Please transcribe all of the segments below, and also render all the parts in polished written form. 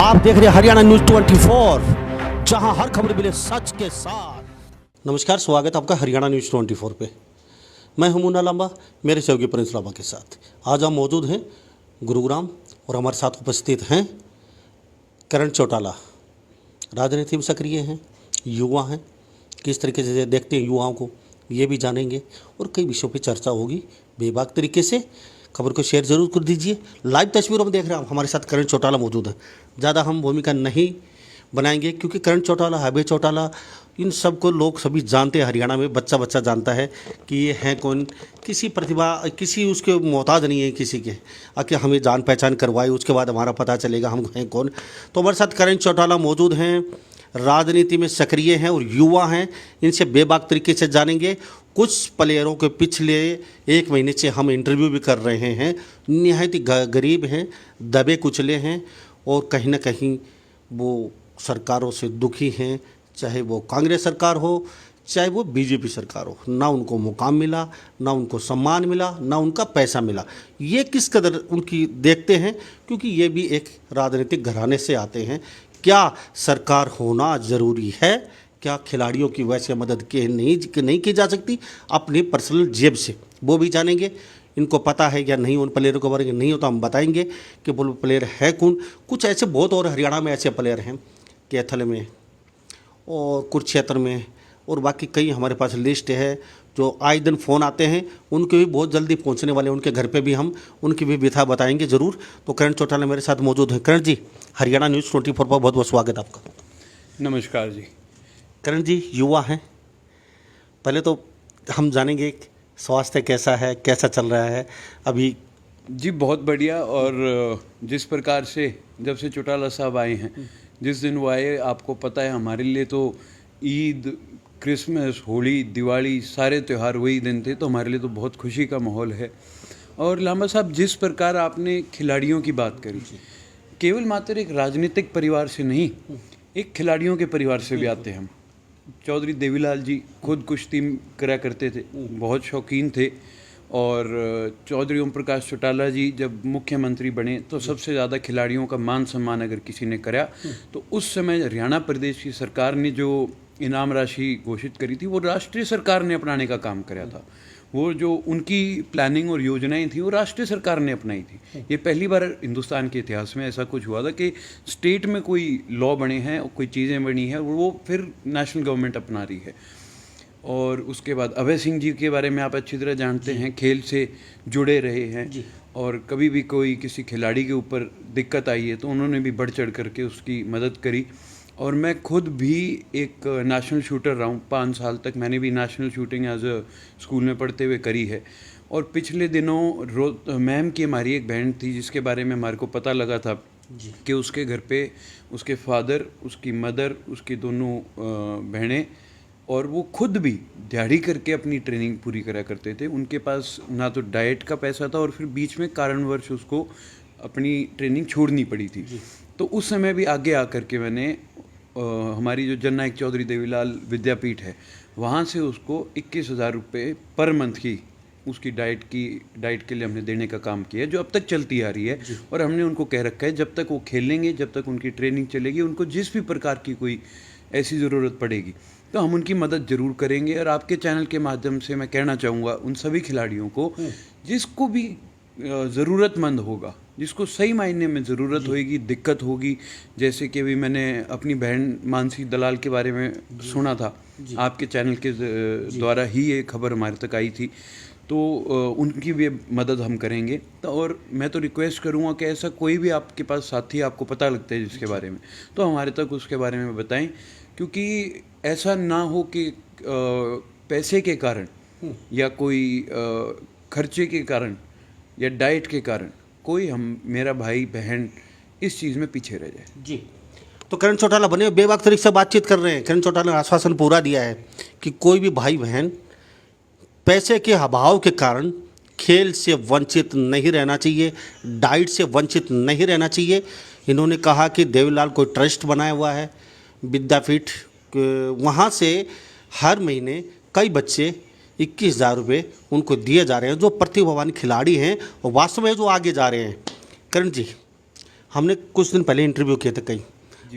आप देख रहे हैं हरियाणा न्यूज 24, जहां हर खबर मिले सच के साथ। नमस्कार, स्वागत है आपका हरियाणा न्यूज 24 पे। मैं हूं मुन्ना लांबा, मेरे सहयोगी प्रिंस लांबा के साथ। आज हम मौजूद हैं गुरुग्राम और हमारे साथ उपस्थित हैं करण चौटाला। राजनीति में सक्रिय हैं, युवा हैं, किस तरीके से देखते हैं युवाओं को ये भी जानेंगे और कई विषयों पर चर्चा होगी बेबाक तरीके से। खबर को शेयर जरूर कर दीजिए। लाइव तस्वीरों में देख रहे हैं हमारे साथ करण चौटाला मौजूद है। ज़्यादा हम भूमिका नहीं बनाएंगे क्योंकि करण चौटाला, अभय चौटाला, इन सबको लोग सभी जानते हैं। हरियाणा में बच्चा बच्चा जानता है कि ये हैं कौन। किसी प्रतिभा, किसी उसके मोहताज नहीं है किसी के आके हमें जान पहचान करवाए, उसके बाद हमारा पता चलेगा हम हैं कौन। तो हमारे साथ करण चौटाला मौजूद हैं, राजनीति में सक्रिय हैं और युवा हैं। इनसे बेबाक तरीके से जानेंगे। कुछ प्लेयरों के पिछले एक महीने से हम इंटरव्यू भी कर रहे हैं। निहायत ही गरीब हैं, दबे कुचले हैं और कहीं ना कहीं वो सरकारों से दुखी हैं, चाहे वो कांग्रेस सरकार हो, चाहे वो बीजेपी सरकार हो। ना उनको मुकाम मिला, ना उनको सम्मान मिला, ना उनका पैसा मिला। ये किस कदर उनकी देखते हैं क्योंकि ये भी एक राजनीतिक घराने से आते हैं। क्या सरकार होना ज़रूरी है? क्या खिलाड़ियों की वैसे मदद की नहीं की जा सकती अपनी पर्सनल जेब से? वो भी जानेंगे। इनको पता है या नहीं उन प्लेयरों के बारे में? नहीं हो तो हम बताएंगे कि वो प्लेयर है कौन। कुछ ऐसे बहुत और हरियाणा में ऐसे प्लेयर हैं, कैथल में और कुरुक्षेत्र में और बाकी कई हमारे पास लिस्ट है जो आए दिन फ़ोन आते हैं। उनके भी बहुत जल्दी पहुंचने वाले, उनके घर पे भी हम उनकी भी व्यथा बताएंगे ज़रूर। तो करण चौटाला मेरे साथ मौजूद हैं। करण जी, हरियाणा न्यूज़ 24 पर बहुत बहुत स्वागत आपका। नमस्कार जी। करण जी, युवा हैं, पहले तो हम जानेंगे स्वास्थ्य कैसा है, कैसा चल रहा है अभी? जी बहुत बढ़िया। और जिस प्रकार से जब से चौटाला साहब आए हैं, जिस दिन वो आए, आपको पता है हमारे लिए तो ईद, क्रिसमस, होली, दिवाली, सारे त्यौहार वही दिन थे। तो हमारे लिए तो बहुत खुशी का माहौल है। और लांबा साहब, जिस प्रकार आपने खिलाड़ियों की बात करी, केवल मात्र एक राजनीतिक परिवार से नहीं, एक खिलाड़ियों के परिवार से भी आते हैं हम। चौधरी देवीलाल जी खुद कुश्ती करा करते थे, बहुत शौकीन थे। और चौधरी ओम प्रकाश चौटाला जी जब मुख्यमंत्री बने तो सबसे ज़्यादा खिलाड़ियों का मान सम्मान अगर किसी ने करा तो उस समय हरियाणा प्रदेश की सरकार ने जो इनाम राशि घोषित करी थी वो राष्ट्रीय सरकार ने अपनाने का काम करा था। वो जो उनकी प्लानिंग और योजनाएं थी वो राष्ट्रीय सरकार ने अपनाई थी। ये पहली बार हिंदुस्तान के इतिहास में ऐसा कुछ हुआ था कि स्टेट में कोई लॉ बने हैं, कोई चीज़ें बनी हैं, वो फिर नेशनल गवर्नमेंट अपना रही है। और उसके बाद अभय सिंह जी के बारे में आप अच्छी तरह जानते हैं, खेल से जुड़े रहे हैं। और कभी भी कोई किसी खिलाड़ी के ऊपर दिक्कत आई है तो उन्होंने भी बढ़ चढ़ करके उसकी मदद करी। और मैं खुद भी एक नेशनल शूटर रहा हूँ, 5 साल तक मैंने भी national shooting as a school में पढ़ते हुए करी है। और पिछले दिनों मैम की हमारी एक बहन थी जिसके बारे में हमारे को पता लगा था कि उसके घर पे उसके फादर, उसकी मदर, उसकी दोनों बहनें और वो खुद भी दिहाड़ी करके अपनी ट्रेनिंग पूरी करा करते थे। उनके पास ना तो डाइट का पैसा था और फिर बीच में कारणवश उसको अपनी ट्रेनिंग छोड़नी पड़ी थी। तो उस समय भी आगे आकर के मैंने हमारी जो जननायक चौधरी देवीलाल विद्यापीठ है वहाँ से उसको 21,000 रुपये पर मंथ की उसकी डाइट के लिए हमने देने का काम किया, जो अब तक चलती आ रही है। और हमने उनको कह रखा है जब तक वो खेलेंगे, जब तक उनकी ट्रेनिंग चलेगी, उनको जिस भी प्रकार की कोई ऐसी ज़रूरत पड़ेगी तो हम उनकी मदद ज़रूर करेंगे। और आपके चैनल के माध्यम से मैं कहना चाहूँगा उन सभी खिलाड़ियों को जिसको भी ज़रूरतमंद होगा, जिसको सही मायने में ज़रूरत होगी, दिक्कत होगी, जैसे कि अभी मैंने अपनी बहन मानसी दलाल के बारे में सुना था, आपके चैनल के द्वारा ही ये खबर हमारे तक आई थी, तो उनकी भी मदद हम करेंगे। तो और मैं तो रिक्वेस्ट करूँगा कि ऐसा कोई भी आपके पास साथी आपको पता लगता है जिसके बारे में, तो हमारे तक उसके बारे में बताएं। क्योंकि ऐसा ना हो कि पैसे के कारण या कोई खर्चे के कारण या डाइट के कारण कोई मेरा भाई बहन इस चीज़ में पीछे रह जाए। जी, तो करण चौटाला बने बेबाक तरीके से बातचीत कर रहे हैं। करण चौटाला ने आश्वासन पूरा दिया है कि कोई भी भाई बहन पैसे के अभाव के कारण खेल से वंचित नहीं रहना चाहिए, डाइट से वंचित नहीं रहना चाहिए। इन्होंने कहा कि देवीलाल कोई ट्रस्ट बनाया हुआ है विद्यापीठ, वहाँ से हर महीने कई बच्चे 21,000 रुपये उनको दिए जा रहे हैं जो प्रतिभावान खिलाड़ी हैं और वास्तव में जो आगे जा रहे हैं। करण जी, हमने कुछ दिन पहले इंटरव्यू किए थे कई।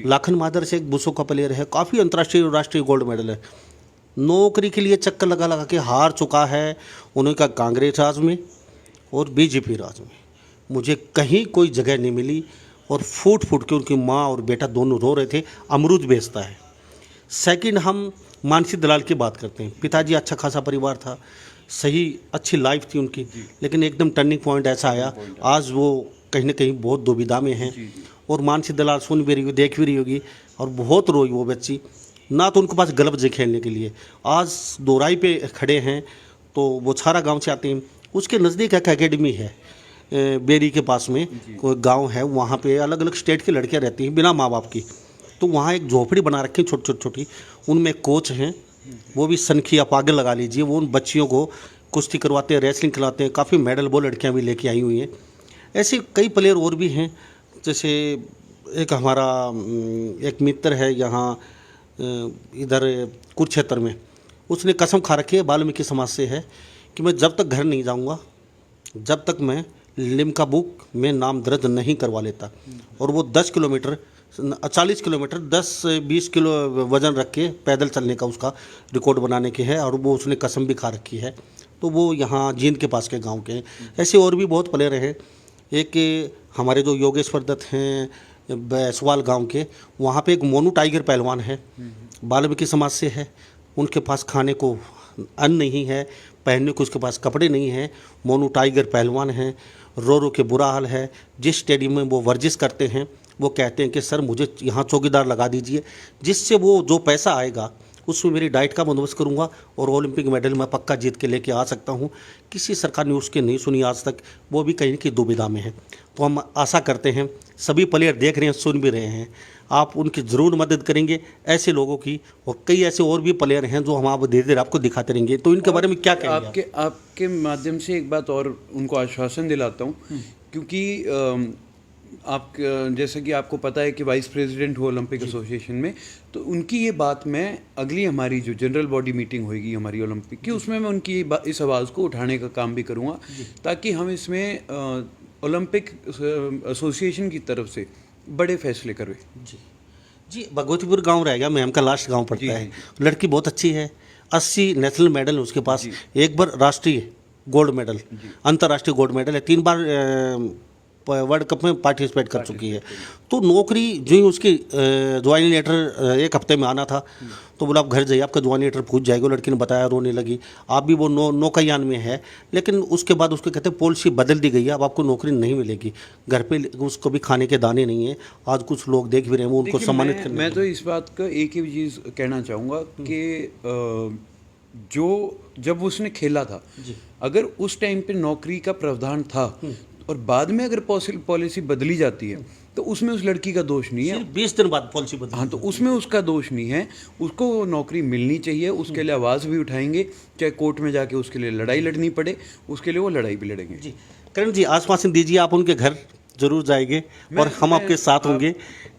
लाखन मादर से एक बुसो का प्लेयर है, काफ़ी अंतर्राष्ट्रीय और राष्ट्रीय गोल्ड मेडल है, नौकरी के लिए चक्कर लगा लगा के हार चुका है। उनका कांग्रेस राज में और बीजेपी राज में मुझे कहीं कोई जगह नहीं मिली, और फूट फूट के उनकी माँ और बेटा दोनों रो रहे थे। अमरूद बेचता है। सेकंड, हम मानसी दलाल की बात करते हैं। पिताजी अच्छा खासा परिवार था, सही अच्छी लाइफ थी उनकी, लेकिन एकदम टर्निंग पॉइंट ऐसा आया, आज वो कहीं ना कहीं बहुत दुविधा में हैं। और मानसी दलाल सुन भी रही होगी, देख भी रही होगी, और बहुत रोई वो बच्ची। ना तो उनके पास ग्लव्स है खेलने के लिए, आज दोराई पे खड़े हैं। तो वो छारा गांव से आते हैं, उसके नज़दीक एक एकेडमी है, बेरी के पास में कोई गांव है, वहाँ पे अलग अलग स्टेट की लड़कियाँ रहती हैं बिना माँ बाप की। तो वहाँ एक झोपड़ी बना रखी है छोटी छोटी छोटी, उनमें कोच हैं, वो भी सनखी या पागल लगा लीजिए। वो उन बच्चियों को कुश्ती करवाते हैं, रेसलिंग खिलाते हैं, काफ़ी मेडल वो लड़कियाँ भी लेके आई हुई हैं। ऐसे कई प्लेयर और भी हैं, जैसे एक हमारा एक मित्र है यहाँ इधर कुरुक्षेत्र में, उसने कसम खा रखी है, वाल्मीकि समाज से है, कि मैं जब तक घर नहीं जाऊँगा, जब तक मैं लिम्का बुक में नाम दर्ज नहीं करवा लेता। और वो 10 किलोमीटर 40 किलोमीटर 10-20 किलो वज़न रख के पैदल चलने का उसका रिकॉर्ड बनाने के है, और वो उसने कसम भी खा रखी है। तो वो यहाँ जींद के पास के गांव के हैं। ऐसे और भी बहुत प्लेयर हैं। एक हमारे जो योगेश्वर दत्त हैं बैसवाल गांव के, वहाँ पे एक मोनू टाइगर पहलवान है, वाल्मीकि समाज से है। उनके पास खाने को अन्न नहीं है, पहनने को उसके पास कपड़े नहीं हैं। मोनू टाइगर पहलवान हैं, रो रो के बुरा हाल है। जिस स्टेडियम में वो वर्जिश करते हैं, वो कहते हैं कि सर मुझे यहाँ चौकीदार लगा दीजिए, जिससे वो जो पैसा आएगा उसमें मेरी डाइट का बंदोबस्त करूँगा और ओलंपिक मेडल मैं पक्का जीत के लेके आ सकता हूँ। किसी सरकार ने उसकी नहीं सुनी आज तक, वो भी कहीं की दुविधा में है। तो हम आशा करते हैं, सभी प्लेयर देख रहे हैं, सुन भी रहे हैं, आप उनकी ज़रूर मदद करेंगे ऐसे लोगों की। और कई ऐसे और भी प्लेयर हैं जो हम आप धीरे धीरे आपको दिखाते रहेंगे। तो इनके बारे में क्या कहेंगे? आपके माध्यम से एक बात और उनको आश्वासन दिलाता हूँ, क्योंकि आप जैसे कि आपको पता है कि वाइस प्रेसिडेंट हो ओलंपिक एसोसिएशन में, तो उनकी ये बात मैं अगली हमारी जो जनरल बॉडी मीटिंग होगी हमारी ओलंपिक की, उसमें मैं उनकी इस आवाज़ को उठाने का काम भी करूँगा, ताकि हम इसमें ओलंपिक एसोसिएशन की तरफ से बड़े फैसले करें। जी, भगवतीपुर गांव रहेगा, मैम का लास्ट गांव पड़ता है। लड़की बहुत अच्छी है, 80 नेशनल मेडल है उसके पास, एक बार राष्ट्रीय गोल्ड मेडल, अंतर्राष्ट्रीय गोल्ड मेडल है, 3 बार वर्ल्ड कप में पार्टिसिपेट कर चुकी है। तो नौकरी जो ही उसकी ज्वाइनिंग लेटर 1 हफ्ते में आना था, तो बोला आप घर जाइए, आपका ज्वाइनिंग लेटर पूछ जाएगा। लड़की ने बताया, रोने लगी। आप भी वो नौकायान में है, लेकिन उसके बाद उसको कहते हैं पॉलिसी बदल दी गई है, अब आपको नौकरी नहीं मिलेगी, घर पे उसको भी खाने के दाने नहीं है। आज कुछ लोग देख भी रहे हैं, वो उनको सम्मानित करने। मैं तो इस बात का एक ही चीज़ कहना चाहूँगा कि जो जब उसने खेला था, अगर उस टाइम पे नौकरी का प्रावधान था और बाद में अगर पॉलिसी बदली जाती है, तो उसमें उस लड़की का दोष नहीं है। 20 दिन बाद पॉलिसी बदली। हाँ, तो उसमें उसका दोष नहीं है। उसको नौकरी मिलनी चाहिए, उसके लिए आवाज़ भी उठाएंगे, चाहे कोर्ट में जाके उसके लिए लड़ाई लड़नी पड़े, उसके लिए वो लड़ाई भी लड़ेंगे। जी करण जी, आश्वासन दीजिए, आप उनके घर जरूर जाएंगे और हम आपके साथ होंगे।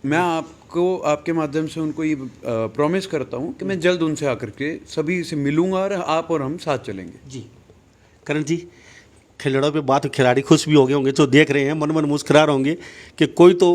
मैं आपको आपके माध्यम से उनको ये प्रॉमिस करता हूँ कि मैं जल्द उनसे आकर के सभी से मिलूंगा और आप और हम साथ चलेंगे। जी करण जी, खिलाड़ियों पे बात, खिलाड़ी खुश भी हो गए होंगे, जो देख रहे हैं मन मन मुस्कुरा रहे होंगे कि कोई तो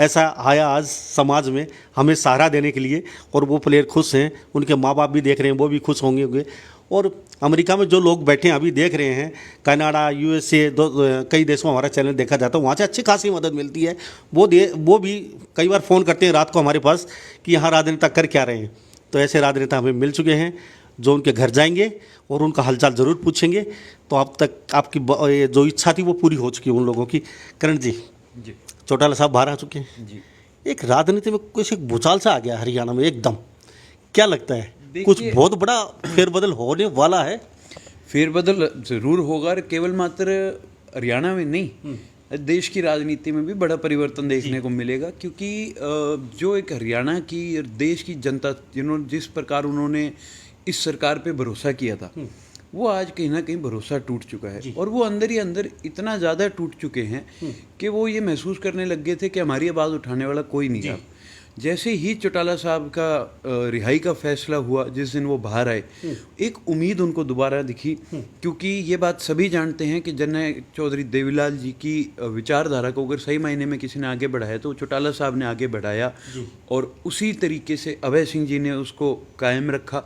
ऐसा आया आज समाज में हमें सहारा देने के लिए, और वो प्लेयर खुश हैं, उनके माँ बाप भी देख रहे हैं, वो भी खुश होंगे। और अमेरिका में जो लोग बैठे हैं अभी देख रहे हैं, कनाडा, यूएसए, कई देशों में हमारा चैनल देखा जाता है, वहाँ से अच्छी खासी मदद मिलती है। वो भी कई बार फ़ोन करते हैं रात को हमारे पास कि यहाँ राजनेता कर क्या रहे हैं। तो ऐसे राजनेता हमें मिल चुके हैं जो उनके घर जाएंगे और उनका हालचाल ज़रूर पूछेंगे। तो अब तक आपकी जो इच्छा थी वो पूरी हो चुकी है उन लोगों की। करण जी, चौटाला साहब बाहर आ चुके हैं जी। एक राजनीति में कुछ एक भूचाल सा आ गया हरियाणा में एकदम, क्या लगता है कुछ बहुत बड़ा फेरबदल होने वाला है? फेरबदल ज़रूर होगा, केवल मात्र हरियाणा में नहीं, देश की राजनीति में भी बड़ा परिवर्तन देखने को मिलेगा। क्योंकि जो एक हरियाणा की देश की जनता जिस प्रकार उन्होंने इस सरकार पे भरोसा किया था, वो आज कहीं ना कहीं भरोसा टूट चुका है। और वो अंदर ही अंदर इतना ज़्यादा टूट चुके हैं कि वो ये महसूस करने लग गए थे कि हमारी आवाज़ उठाने वाला कोई नहीं है। जैसे ही चौटाला साहब का रिहाई का फैसला हुआ, जिस दिन वो बाहर आए, एक उम्मीद उनको दोबारा दिखी, क्योंकि ये बात सभी जानते हैं कि जनरल चौधरी देवीलाल जी की विचारधारा को अगर सही मायने में किसी ने आगे बढ़ाया तो चौटाला साहब ने आगे बढ़ाया, और उसी तरीके से अभय सिंह जी ने उसको कायम रखा।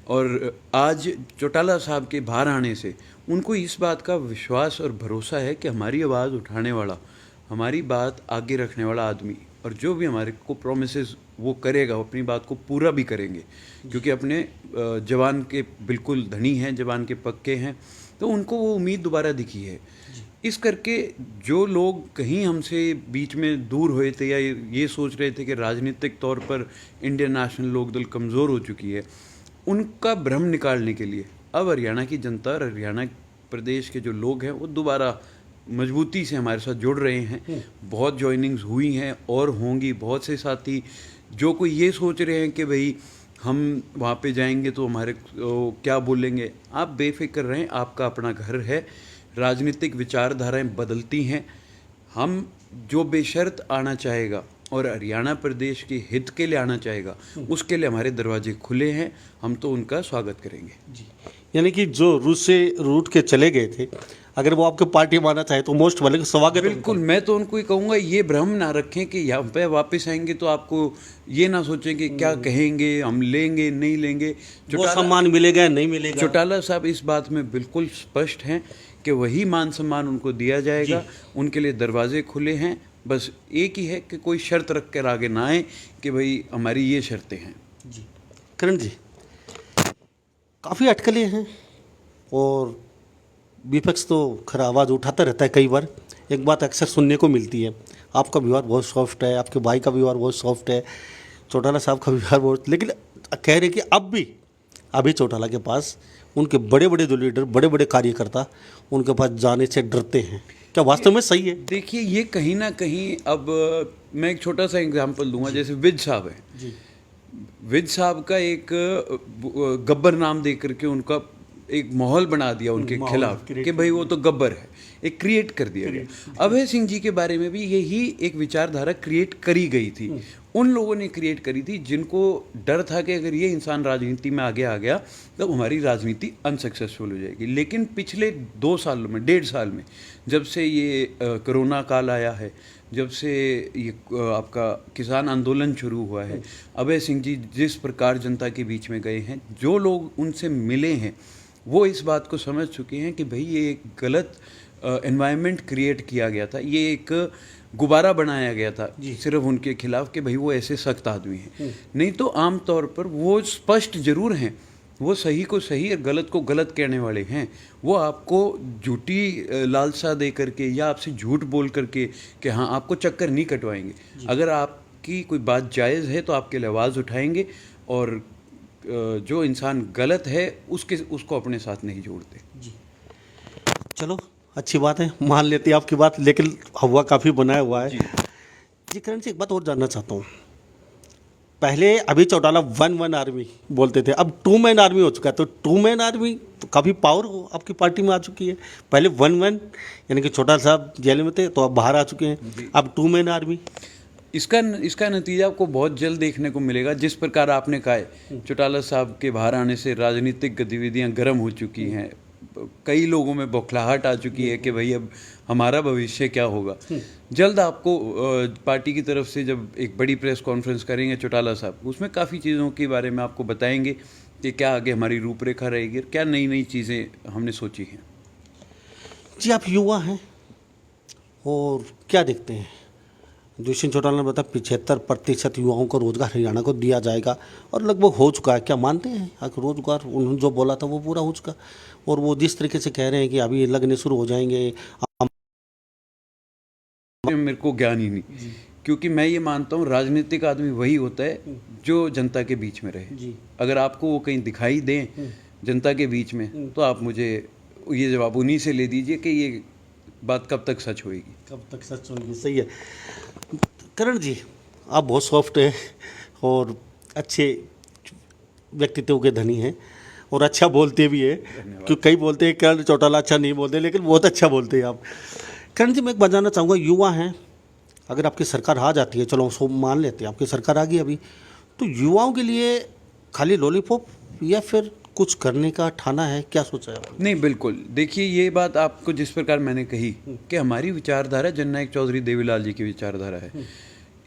और आज चौटाला साहब के बाहर आने से उनको इस बात का विश्वास और भरोसा है कि हमारी आवाज़ उठाने वाला, हमारी बात आगे रखने वाला आदमी, और जो भी हमारे को प्रोमिसेस वो करेगा, वो अपनी बात को पूरा भी करेंगे, क्योंकि अपने जवान के बिल्कुल धनी हैं, जवान के पक्के हैं, तो उनको वो उम्मीद दोबारा दिखी है। इस करके जो लोग कहीं हमसे बीच में दूर हुए थे या ये सोच रहे थे कि राजनीतिक तौर पर इंडियन नेशनल लोकदल कमज़ोर हो चुकी है, उनका भ्रम निकालने के लिए अब हरियाणा की जनता और हरियाणा प्रदेश के जो लोग हैं वो दोबारा मजबूती से हमारे साथ जुड़ रहे हैं। बहुत ज्वाइनिंग्स हुई हैं और होंगी। बहुत से साथी जो कोई ये सोच रहे हैं कि भाई हम वहाँ पे जाएंगे तो हमारे क्या बोलेंगे, आप बेफिक्र रहें, आपका अपना घर है। राजनीतिक विचारधाराएं बदलती हैं। हम जो बेशर्त आना चाहेगा और हरियाणा प्रदेश के हित के लिए आना चाहेगा, उसके लिए हमारे दरवाजे खुले हैं, हम तो उनका स्वागत करेंगे। जी, यानी कि जो रूस से रूट के चले गए थे, अगर वो आपके पार्टी में आना चाहे तो मोस्ट वेलकम, स्वागत। बिल्कुल, मैं तो उनको ही कहूँगा, ये भ्रम ना रखें कि यहाँ पे वापस आएंगे तो आपको ये ना सोचें कि क्या कहेंगे, हम लेंगे नहीं लेंगे। वो सम्मान मिलेगा या नहीं मिलेगा। चौटाला साहब इस बात में बिल्कुल स्पष्ट हैं कि वही मान सम्मान उनको दिया जाएगा, उनके लिए दरवाजे खुले हैं। बस एक ही है कि कोई शर्त रख कर आगे ना आए कि भाई हमारी ये शर्तें हैं। जी करण जी, काफ़ी अटकलें हैं और विपक्ष तो खरा आवाज़ उठाता रहता है। कई बार एक बात अक्सर सुनने को मिलती है, आपका व्यवहार बहुत सॉफ्ट है, आपके भाई का व्यवहार बहुत सॉफ्ट है, चौटाला साहब का व्यवहार बहुत, लेकिन कह रहे कि अब भी अभी चौटाला के पास उनके बड़े बड़े जो लीडर, बड़े बड़े कार्यकर्ता उनके पास जाने से डरते हैं। क्या वास्तव में सही है? देखिए, ये कहीं ना कहीं, अब मैं एक छोटा सा एग्जांपल दूंगा। जैसे विज साहब हैं जी, विज साहब का एक गब्बर नाम दे करके उनका एक माहौल बना दिया उनके खिलाफ कि भाई वो तो गब्बर है, एक क्रिएट कर दिया गया। अभय सिंह जी के बारे में भी यही एक विचारधारा क्रिएट करी गई थी। उन लोगों ने क्रिएट करी थी जिनको डर था कि अगर ये इंसान राजनीति में आगे आ गया तो हमारी राजनीति अनसक्सेसफुल हो जाएगी। लेकिन पिछले 2 सालों में, 1.5 साल में, जब से ये कोरोना काल आया है, जब से ये आपका किसान आंदोलन शुरू हुआ है, अभय सिंह जी जिस प्रकार जनता के बीच में गए हैं, जो लोग उनसे मिले हैं, वो इस बात को समझ चुके हैं कि भाई ये एक गलत एनवायरनमेंट क्रिएट किया गया था, ये एक गुब्बारा बनाया गया था सिर्फ उनके खिलाफ कि भाई वो ऐसे सख्त आदमी हैं। नहीं तो आम तौर पर वो स्पष्ट जरूर हैं, वो सही को सही और गलत को गलत कहने वाले हैं। वो आपको झूठी लालसा दे करके या आपसे झूठ बोल करके कि हाँ आपको चक्कर नहीं कटवाएंगे। अगर आपकी कोई बात जायज़ है तो आपके लिए आवाज़ उठाएंगे, और जो इंसान गलत है उसको अपने साथ नहीं जोड़ते। जी, चलो अच्छी बात है, मान लेते हैं आपकी बात, लेकिन हवा काफ़ी बनाया हुआ है। जी करण जी, एक बात और जानना चाहता हूँ। पहले अभी चौटाला 1-1 आर्मी बोलते थे, अब 2 मैन आर्मी हो चुका है, तो 2 मैन आर्मी तो काफ़ी पावर आपकी पार्टी में आ चुकी है। पहले 1-1 यानी कि चौटाला साहब जेल में थे तो अब बाहर आ चुके हैं, अब 2 मैन आर्मी। इसका नतीजा आपको बहुत जल्द देखने को मिलेगा। जिस प्रकार आपने कहा है, चौटाला साहब के बाहर आने से राजनीतिक गतिविधियां गर्म हो चुकी हैं, कई लोगों में बौखलाहट आ चुकी है कि भाई अब हमारा भविष्य क्या होगा। जल्द आपको पार्टी की तरफ से जब एक बड़ी प्रेस कॉन्फ्रेंस करेंगे चौटाला साहब, उसमें काफ़ी चीज़ों के बारे में आपको बताएंगे कि क्या आगे हमारी रूपरेखा रहेगी, क्या नई नई चीज़ें हमने सोची हैं। जी, आप युवा हैं और क्या देखते हैं, दुष्यंत चौटाला ने बताया 75% युवाओं को रोजगार हरियाणा को दिया जाएगा और लगभग हो चुका है। क्या मानते हैं अगर रोजगार उन्होंने जो बोला था वो पूरा हो चुका? और वो जिस तरीके से कह रहे हैं कि अभी लगने शुरू हो जाएंगे, मेरे को ज्ञान ही नहीं, क्योंकि मैं ये मानता हूँ राजनीतिक आदमी वही होता है जो जनता के बीच में रहे। अगर आपको वो कहीं दिखाई दें जनता के बीच में, तो आप मुझे ये जवाब उन्हीं से ले दीजिए कि ये बात कब तक सच होएगी। कब तक सच होगी, सही है। करण जी, आप बहुत सॉफ्ट हैं और अच्छे व्यक्तित्व के धनी हैं और अच्छा बोलते भी है, क्योंकि कई बोलते हैं करण चौटाला अच्छा नहीं बोलते, लेकिन बहुत अच्छा बोलते हैं आप। करण जी, मैं एक बात जानना चाहूँगा, युवा हैं, अगर आपकी सरकार आ जाती है, चलो सो मान लेते हैं आपकी सरकार आ गई अभी, तो युवाओं के लिए खाली लॉलीपॉप या फिर कुछ करने का ठाना है, क्या सोचा है आपने? नहीं, बिल्कुल। देखिए, ये बात आपको जिस प्रकार मैंने कही कि हमारी विचारधारा जननायक चौधरी देवीलाल जी की विचारधारा है।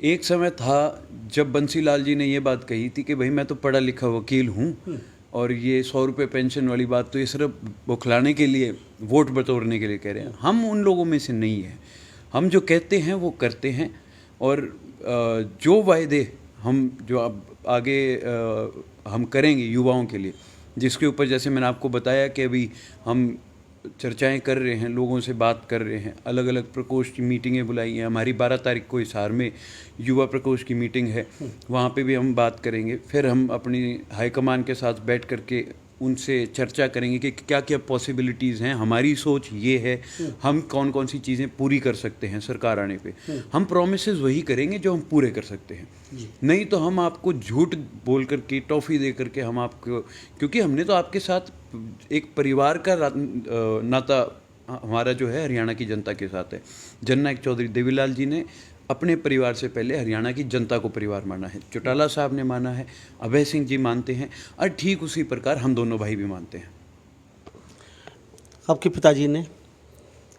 एक समय था जब बंसीलाल जी ने ये बात कही थी कि भाई मैं तो पढ़ा लिखा वकील हूँ और ये 100 रुपये पेंशन वाली बात तो ये सिर्फ बौखलाने के लिए, वोट बटोरने के लिए कह रहे हैं। हम उन लोगों में से नहीं हैं। हम जो कहते हैं वो करते हैं, और जो वायदे हम जो अब आगे हम करेंगे युवाओं के लिए, जिसके ऊपर जैसे मैंने आपको बताया कि अभी हम चर्चाएं कर रहे हैं, लोगों से बात कर रहे हैं, अलग अलग प्रकोष्ठ की मीटिंगें बुलाई हैं। हमारी 12 तारीख को हिसार में युवा प्रकोष्ठ की मीटिंग है, वहाँ पे भी हम बात करेंगे। फिर हम अपनी हाईकमान के साथ बैठ करके उनसे चर्चा करेंगे कि क्या क्या पॉसिबिलिटीज़ हैं। हमारी सोच ये है, हम कौन कौन सी चीज़ें पूरी कर सकते हैं सरकार आने पे। हम प्रोमिसेस वही करेंगे जो हम पूरे कर सकते हैं, नहीं तो हम आपको झूठ बोल करके, टॉफ़ी दे करके हम आपको, क्योंकि हमने तो आपके साथ एक परिवार का नाता हमारा जो है हरियाणा की जनता के साथ है। जननायक चौधरी देवीलाल जी ने अपने परिवार से पहले हरियाणा की जनता को परिवार माना है, चौटाला साहब ने माना है, अभय सिंह जी मानते हैं, और ठीक उसी प्रकार हम दोनों भाई भी मानते हैं। आपके पिताजी ने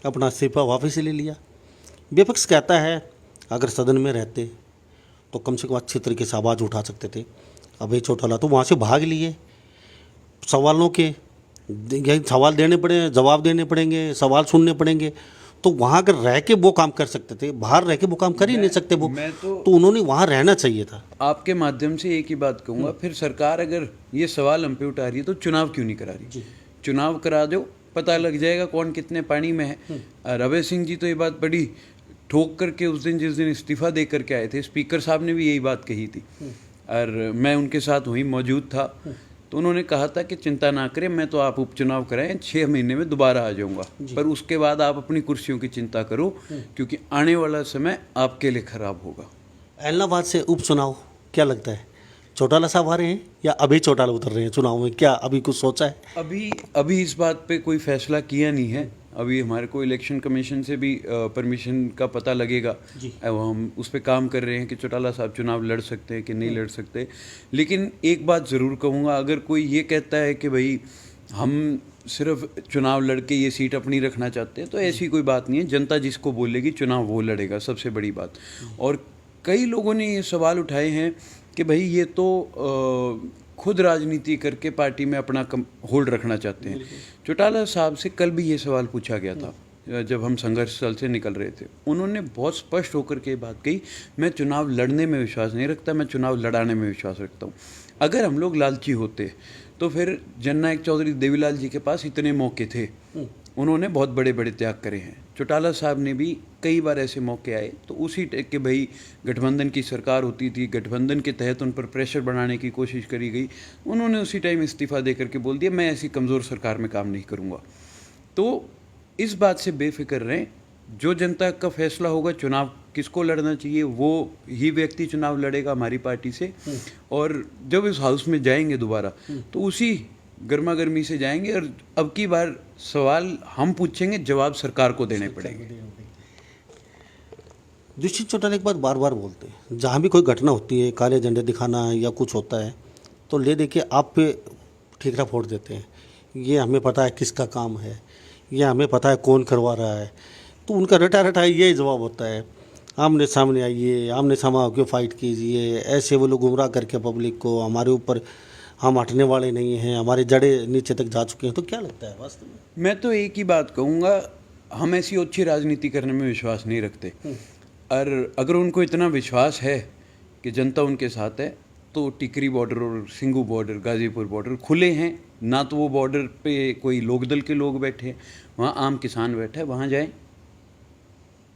अपना इस्तीफा वापस ले लिया। विपक्ष कहता है अगर सदन में रहते तो कम से कम अच्छी तरीके से आवाज़ उठा सकते थे। अभय चौटाला तो वहाँ से भाग लिए, सवालों के यही सवाल देने पड़े, जवाब देने पड़ेंगे, सवाल सुनने पड़ेंगे, तो वहाँ अगर रह के वो काम कर सकते थे, बाहर रह के वो काम कर ही नहीं सकते वो, तो उन्होंने वहाँ रहना चाहिए था। आपके माध्यम से एक ही बात कहूँगा, फिर सरकार अगर ये सवाल हम पे उठा रही है तो चुनाव क्यों नहीं करा रही? चुनाव करा दो, पता लग जाएगा कौन कितने पानी में है। और अभय सिंह जी तो ये बात बड़ी ठोक करके उस दिन, जिस दिन इस्तीफा दे करके आए थे, स्पीकर साहब ने भी यही बात कही थी, और मैं उनके साथ वहीं मौजूद था। तो उन्होंने कहा था कि चिंता ना करें, मैं तो आप उपचुनाव कराएं, 6 महीने में दोबारा आ जाऊंगा, पर उसके बाद आप अपनी कुर्सियों की चिंता करो, क्योंकि आने वाला समय आपके लिए खराब होगा। इलाहाबाद से उपचुनाव क्या लगता है, चौटाला साहब आ रहे हैं या अभी चौटाला उतर रहे हैं चुनाव में, क्या अभी कुछ सोचा है? अभी इस बात पे कोई फैसला किया नहीं है। अभी हमारे को इलेक्शन कमीशन से भी परमिशन का पता लगेगा। अब हम उस पर काम कर रहे हैं कि चौटाला साहब चुनाव लड़ सकते हैं कि नहीं लड़ सकते। लेकिन एक बात ज़रूर कहूँगा, अगर कोई ये कहता है कि भाई हम सिर्फ चुनाव लड़के ये सीट अपनी रखना चाहते हैं, तो ऐसी कोई बात नहीं है। जनता जिसको बोलेगी चुनाव वो लड़ेगा, सबसे बड़ी बात। और कई लोगों ने ये सवाल उठाए हैं कि भाई ये तो खुद राजनीति करके पार्टी में अपना होल्ड रखना चाहते हैं। चौटाला साहब से कल भी ये सवाल पूछा गया था जब हम संघर्ष स्थल से निकल रहे थे। उन्होंने बहुत स्पष्ट होकर के बात कही, मैं चुनाव लड़ने में विश्वास नहीं रखता, मैं चुनाव लड़ाने में विश्वास रखता हूँ। अगर हम लोग लालची होते तो फिर जननायक चौधरी देवीलाल जी के पास इतने मौके थे, उन्होंने बहुत बड़े बड़े त्याग करे हैं। चौटाला साहब ने भी कई बार ऐसे मौके आए तो उसी के भाई गठबंधन की सरकार होती थी, गठबंधन के तहत उन पर प्रेशर बनाने की कोशिश करी गई, उन्होंने उसी टाइम इस्तीफा दे करके बोल दिया मैं ऐसी कमज़ोर सरकार में काम नहीं करूँगा। तो इस बात से बेफिक्र रहें, जो जनता का फैसला होगा चुनाव किसको लड़ना चाहिए वो ही व्यक्ति चुनाव लड़ेगा हमारी पार्टी से। और जब इस हाउस में जाएंगे दोबारा तो उसी गर्मा गर्मी से जाएंगे, और अब की बार सवाल हम पूछेंगे, जवाब सरकार को देने पड़ेंगे। दुष्यंत चौटाला एक बात बार बार बोलते हैं, जहाँ भी कोई घटना होती है, काले झंडे दिखाना या कुछ होता है तो ले दे के आप पे ठीकरा फोड़ देते हैं, ये हमें पता है किसका काम है, ये हमें पता है कौन करवा रहा है। तो उनका रटा रटा यही जवाब होता है, आमने सामने आइए, आमने सामने होकर फाइट कीजिए, ऐसे वो लोग गुमराह करके पब्लिक को, हमारे ऊपर हम हटने वाले नहीं हैं, हमारे जड़े नीचे तक जा चुके हैं। तो क्या लगता है वास्तव में? मैं तो एक ही बात कहूँगा, हम ऐसी अच्छी राजनीति करने में विश्वास नहीं रखते। और अगर उनको इतना विश्वास है कि जनता उनके साथ है तो टिकरी बॉर्डर और सिंगू बॉर्डर, गाजीपुर बॉर्डर खुले हैं ना, तो वो बॉर्डर पे कोई लोकदल के लोग बैठे हैं, वहाँ आम किसान बैठा है, वहाँ जाएं।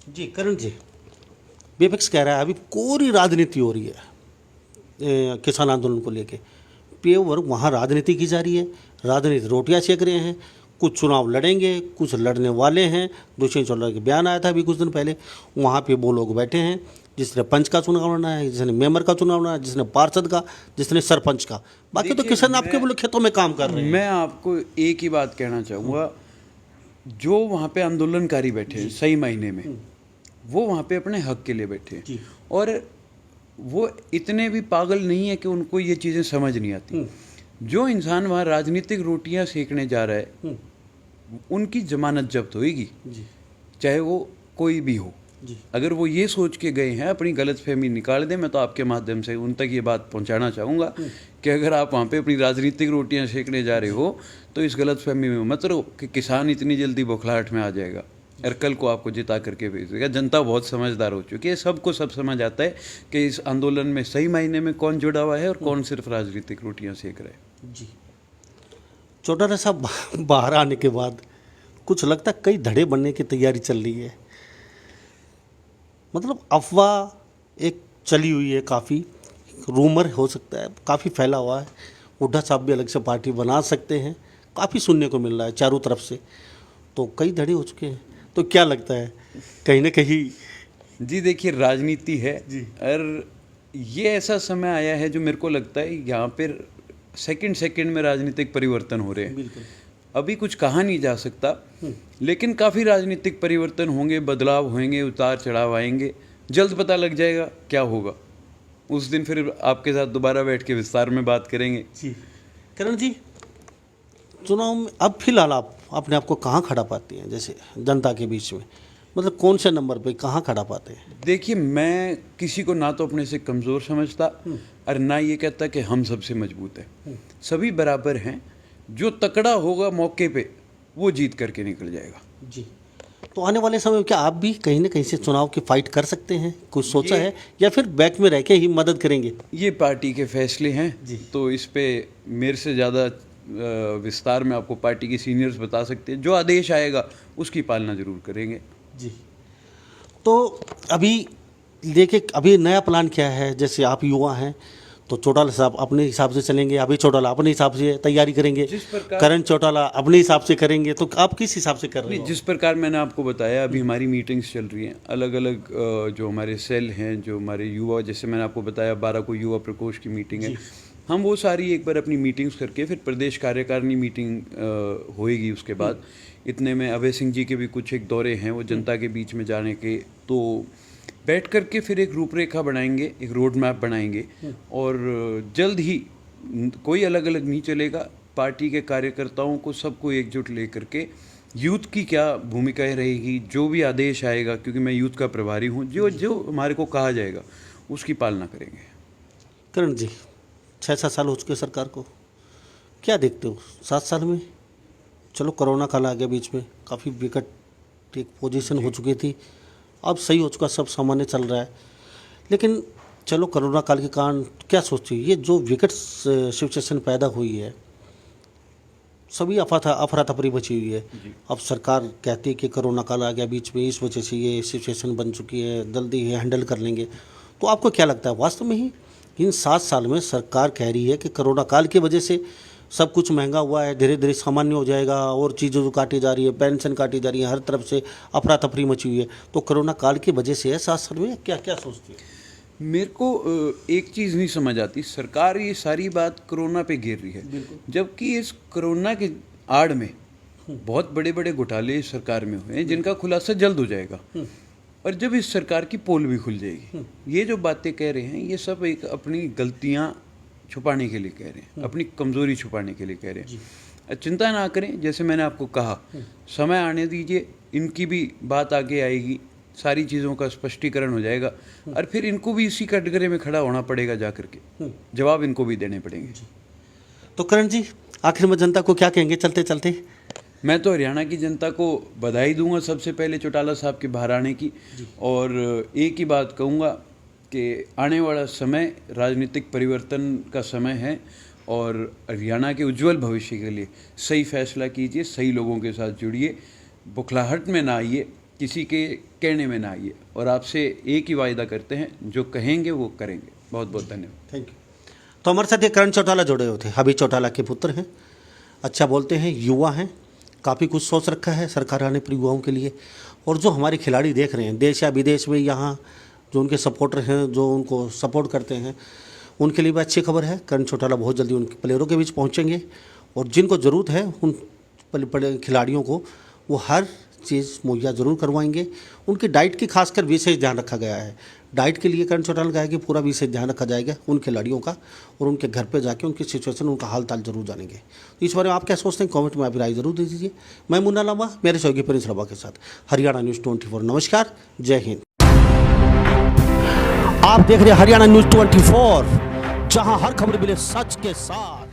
जी करण जी, विपक्ष कह रहा है अभी कोरी राजनीति हो रही है किसान आंदोलन को लेके, पेवर वहाँ राजनीति की जा रही है, राजनीति रोटियां सेक रहे हैं, कुछ चुनाव लड़ेंगे, कुछ लड़ने वाले हैं। दुष्यंत चौटाला के बयान आया था अभी कुछ दिन पहले, वहाँ पे वो लोग बैठे हैं जिसने पंच का चुनाव लड़ना है, जिसने मेंबर का चुनाव लड़ना है, जिसने पार्षद का, जिसने सरपंच का, बाकी तो किसान आपके बोले खेतों में काम कर रहे हैं। मैं आपको एक ही बात कहना चाहूँगा, जो वहाँ पे आंदोलनकारी बैठे हैं सही मायने में, वो वहाँ पे अपने हक के लिए बैठे जी। हैं और वो इतने भी पागल नहीं है कि उनको ये चीज़ें समझ नहीं आती। जो इंसान वहाँ राजनीतिक रोटियां सेकने जा रहा है उनकी जमानत जब्त होएगी, जी चाहे वो कोई भी हो। जी अगर वो ये सोच के गए हैं, अपनी गलतफहमी निकाल दें, मैं तो आपके माध्यम से उन तक ये बात पहुंचाना चाहूँगा कि अगर आप वहाँ पे अपनी राजनीतिक रोटियां सेकने जा रहे हो तो इस गलतफहमी में मत रहो कि किसान इतनी जल्दी बौखलाहट में आ जाएगा और कल को आपको जिता करके भेज देगा। जनता बहुत समझदार हो चुकी है, सबको सब समझ आता है कि इस आंदोलन में सही मायने में कौन जुड़ा हुआ है और कौन सिर्फ राजनीतिक रोटियां सेक रहा है। जी। चौटाला साहब बाहर आने के बाद कुछ लगता है कई धड़े बनने की तैयारी चल रही है, मतलब अफवाह एक चली हुई है, काफ़ी रूमर हो सकता है, काफ़ी फैला हुआ है। हुड्डा साहब भी अलग से पार्टी बना सकते हैं, काफ़ी सुनने को मिल रहा है चारों तरफ से, तो कई धड़े हो चुके हैं। तो क्या लगता है कहीं ना कहीं? जी देखिए, राजनीति है जी। और ये ऐसा समय आया है जो मेरे को लगता है यहाँ पर सेकंड में राजनीतिक परिवर्तन हो रहे हैं। बिल्कुल। अभी कुछ कहा नहीं जा सकता, लेकिन काफ़ी राजनीतिक परिवर्तन होंगे, बदलाव होंगे, उतार चढ़ाव आएंगे। जल्द पता लग जाएगा क्या होगा। उस दिन फिर आपके साथ दोबारा बैठ के विस्तार में बात करेंगे। जी। करण जी, चुनाव में अब फिलहाल आप अपने आप को कहाँ खड़ा पाती हैं, जैसे जनता के बीच में, मतलब कौन से नंबर पे कहाँ खड़ा पाते हैं? देखिए, मैं किसी को ना तो अपने से कमज़ोर समझता और ना ये कहता कि हम सबसे मजबूत हैं। सभी बराबर हैं। जो तकड़ा होगा मौके पे वो जीत करके निकल जाएगा। जी। तो आने वाले समय में क्या आप भी कहीं ना कहीं से चुनाव की फाइट कर सकते हैं, कुछ सोचा है, या फिर बैक में रह के ही मदद करेंगे? ये पार्टी के फैसले हैं जी। तो इस पे मेरे से ज़्यादा विस्तार में आपको पार्टी के सीनियर्स बता सकते हैं। जो आदेश आएगा उसकी पालना जरूर करेंगे। जी। तो अभी देखिए, अभी नया प्लान क्या है? जैसे आप युवा हैं तो चौटाला साहब अपने हिसाब से चलेंगे, अभी चौटाला अपने हिसाब से तैयारी करेंगे, जिस प्रकार करण चौटाला अपने हिसाब से करेंगे, तो आप किस हिसाब से कर रहे नहीं, हो? जिस प्रकार मैंने आपको बताया, अभी हमारी मीटिंग्स चल रही हैं अलग अलग। जो हमारे सेल हैं, जो हमारे युवा, जैसे मैंने आपको बताया 12 को युवा प्रकोष्ठ की मीटिंग है, हम वो सारी एक बार अपनी मीटिंग्स करके फिर प्रदेश कार्यकारिणी मीटिंग होएगी। उसके बाद इतने में अभय सिंह जी के भी कुछ एक दौरे हैं वो जनता के बीच में जाने के, तो बैठ करके फिर एक रूपरेखा बनाएंगे, एक रोड मैप बनाएंगे और जल्द ही कोई अलग अलग नहीं चलेगा। पार्टी के कार्यकर्ताओं को सबको एकजुट लेकर के यूथ की क्या भूमिकाएं रहेगी, जो भी आदेश आएगा, क्योंकि मैं यूथ का प्रभारी हूँ, जो जो हमारे को कहा जाएगा उसकी पालना करेंगे। करण जी, 6-7 साल हो चुके सरकार को, क्या देखते हो 7 साल में? चलो कोरोना काल आ गया बीच में, काफ़ी विकट एक पोजीशन हो चुकी थी, अब सही हो चुका, सब सामान्य चल रहा है, लेकिन चलो कोरोना काल के कारण क्या सोचती है, ये जो विकट सिचुएशन पैदा हुई है, सभी अफरा तफरी बची हुई है। अब सरकार कहती है कि कोरोना काल आ गया बीच में, इस वजह से ये सिचुएशन बन चुकी है, जल्दी ही हैंडल कर लेंगे। तो आपको क्या लगता है वास्तव में ही इन 7 साल में सरकार कह रही है कि कोरोना काल की वजह से सब कुछ महंगा हुआ है, धीरे धीरे सामान्य हो जाएगा, और चीज़ें जो काटी जा रही है, पेंशन काटी जा रही है, हर तरफ से अफरा तफरी मची हुई है, तो कोरोना काल की वजह से है 7 साल में? क्या क्या सोचती है? मेरे को एक चीज़ नहीं समझ आती, सरकार ये सारी बात कोरोना पे घेर रही है, जबकि इस कोरोना के आड़ में बहुत बड़े बड़े घोटाले इस सरकार में हुए हैं जिनका खुलासा जल्द हो जाएगा और जब इस सरकार की पोल भी खुल जाएगी। ये जो बातें कह रहे हैं ये सब एक अपनी गलतियां छुपाने के लिए कह रहे हैं, अपनी कमज़ोरी छुपाने के लिए कह रहे हैं। चिंता ना करें, जैसे मैंने आपको कहा, समय आने दीजिए, इनकी भी बात आगे आएगी, सारी चीज़ों का स्पष्टीकरण हो जाएगा और फिर इनको भी इसी कटघरे में खड़ा होना पड़ेगा, जा करके जवाब इनको भी देने पड़ेंगे। तो करण जी, आखिर में जनता को क्या कहेंगे चलते चलते? मैं तो हरियाणा की जनता को बधाई दूंगा सबसे पहले चौटाला साहब के बाहर आने की, और एक ही बात कहूँगा कि आने वाला समय राजनीतिक परिवर्तन का समय है और हरियाणा के उज्जवल भविष्य के लिए सही फैसला कीजिए, सही लोगों के साथ जुड़िए, बुखलाहट में ना आइए, किसी के कहने में ना आइए, और आपसे एक ही वायदा करते हैं, जो कहेंगे वो करेंगे। बहुत बहुत धन्यवाद। Thank you. तो हमारे साथ ये करण चौटाला जुड़े हुए थे, अभी चौटाला के पुत्र हैं, अच्छा बोलते हैं, युवा हैं, काफ़ी कुछ सोच रखा है सरकार आने पर युवाओं के लिए। और जो हमारे खिलाड़ी देख रहे हैं देश या विदेश में, यहाँ जो उनके सपोर्टर हैं, जो उनको सपोर्ट करते हैं, उनके लिए भी अच्छी खबर है, करण चौटाला बहुत जल्दी उनके प्लेयरों के बीच पहुँचेंगे और जिनको ज़रूरत है उन खिलाड़ियों को वो हर चीज़ मुहैया ज़रूर करवाएंगे। उनकी डाइट की खासकर विशेष ध्यान रखा गया है। डाइट के लिए करण चौटाला कहा कि पूरा विशेष ध्यान रखा जाएगा उन खिलाड़ियों का, और उनके घर पे जाके उनकी सिचुएशन, उनका हाल चाल जरूर जानेंगे। तो इस बारे में आप क्या सोचते हैं, कमेंट में आप राय जरूर दे दीजिए। मैं मुन्ना लांबा मेरे सहयोगी प्रिंस लांबा के साथ, हरियाणा न्यूज़ 24। नमस्कार, जय हिंद। आप देख रहे हैं हरियाणा न्यूज़ 24, जहां हर खबर मिले सच के साथ।